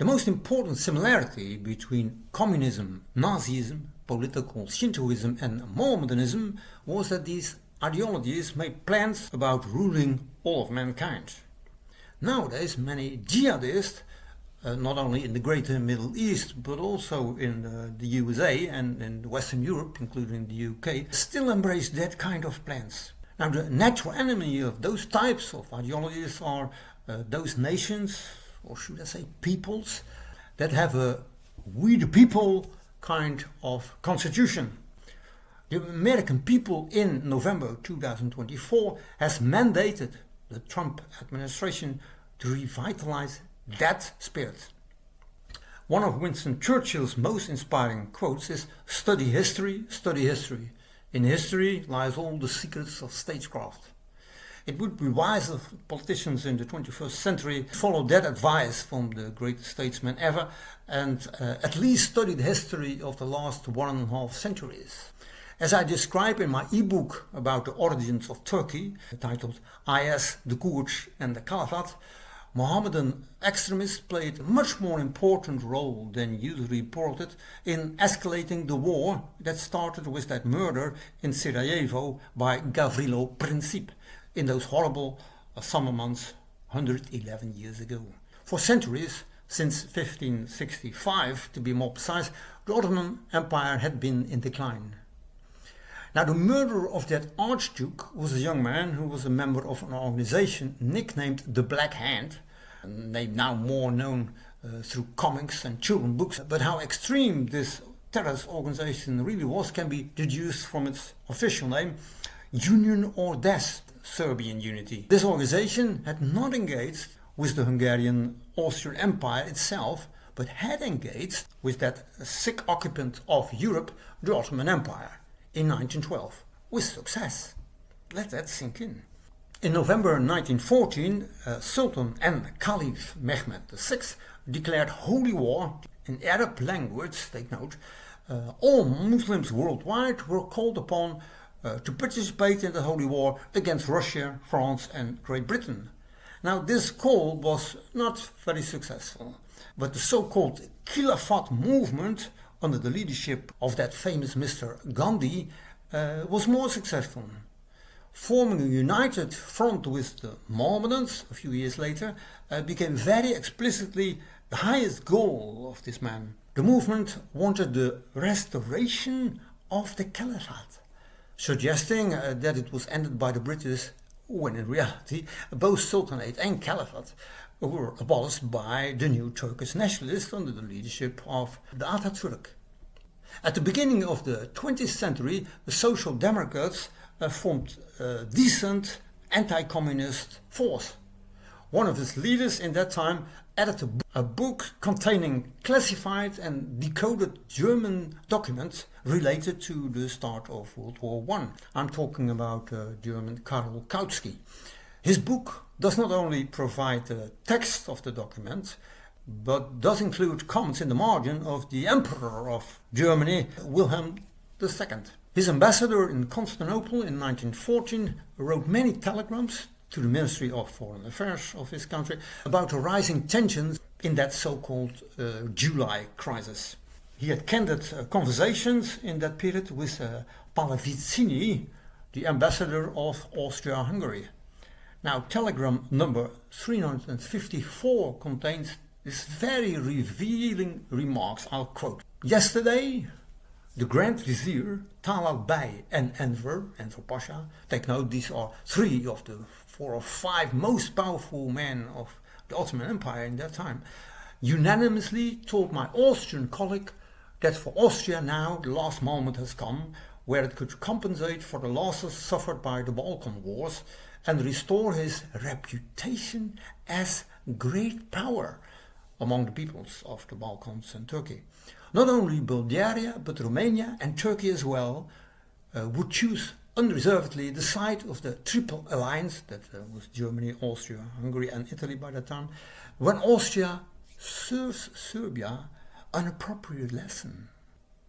The most important similarity between communism, Nazism, political Shintoism and Mohammedanism was that these ideologies made plans about ruling all of mankind. Nowadays many jihadists, not only in the greater Middle East but also in the USA and in Western Europe, including the UK, still embrace that kind of plans. Now the natural enemy of those types of ideologies are those nations, or should I say peoples, that have a we the people kind of constitution. The American people in November 2024 has mandated the Trump administration to revitalize that spirit. One of Winston Churchill's most inspiring quotes is, study history, study history. In history lies all the secrets of statecraft. It would be wise of politicians in the 21st century to follow that advice from the greatest statesman ever and at least study the history of the last 1.5 centuries. As I describe in my ebook about the origins of Turkey, titled IS, the Kurds and the Caliphate, Mohammedan extremists played a much more important role than usually reported in escalating the war that started with that murder in Sarajevo by Gavrilo Princip in those horrible summer months 111 years ago. For centuries, since 1565 to be more precise, the Ottoman Empire had been in decline. Now the murderer of that Archduke was a young man who was a member of an organization nicknamed the Black Hand, a name now more known through comics and children's books. But how extreme this terrorist organization really was can be deduced from its official name, Union or Death, Serbian Unity. This organization had not engaged with the Hungarian Austrian Empire itself, but had engaged with that sick occupant of Europe, the Ottoman Empire, in 1912, with success. Let that sink in. In November 1914, Sultan and Caliph Mehmed VI declared holy war. In Arab language, take note, all Muslims worldwide were called upon to participate in the holy war against Russia, France and Great Britain. Now this call was not very successful, but the so-called Khilafat movement under the leadership of that famous Mr. Gandhi was more successful. Forming a united front with the Mohammedans a few years later became very explicitly the highest goal of this man. The movement wanted the restoration of the Caliphate, suggesting that it was ended by the British, when in reality both Sultanate and Caliphate were abolished by the new Turkish nationalists under the leadership of the Atatürk. At the beginning of the 20th century, the Social Democrats formed a decent anti-communist force. One of its leaders in that time edited a book containing classified and decoded German documents related to the start of World War I. I'm talking about German Karl Kautsky. His book does not only provide the text of the document, but does include comments in the margin of the Emperor of Germany, Wilhelm II. His ambassador in Constantinople in 1914 wrote many telegrams to the Ministry of Foreign Affairs of his country about the rising tensions in that so-called July crisis. He had candid conversations in that period with Pallavicini, the ambassador of Austria-Hungary. Now, telegram number 354 contains this very revealing remarks. I'll quote. Yesterday, the Grand Vizier, Talal Bey and Enver Pasha, take note, these are 3 of the 4 or 5 most powerful men of the Ottoman Empire in that time, unanimously told my Austrian colleague that for Austria now the last moment has come where it could compensate for the losses suffered by the Balkan Wars and restore his reputation as great power among the peoples of the Balkans and Turkey. Not only Bulgaria but Romania and Turkey as well would choose unreservedly the side of the Triple Alliance, that was Germany, Austria, Hungary and Italy by that time, when Austria serves Serbia an appropriate lesson.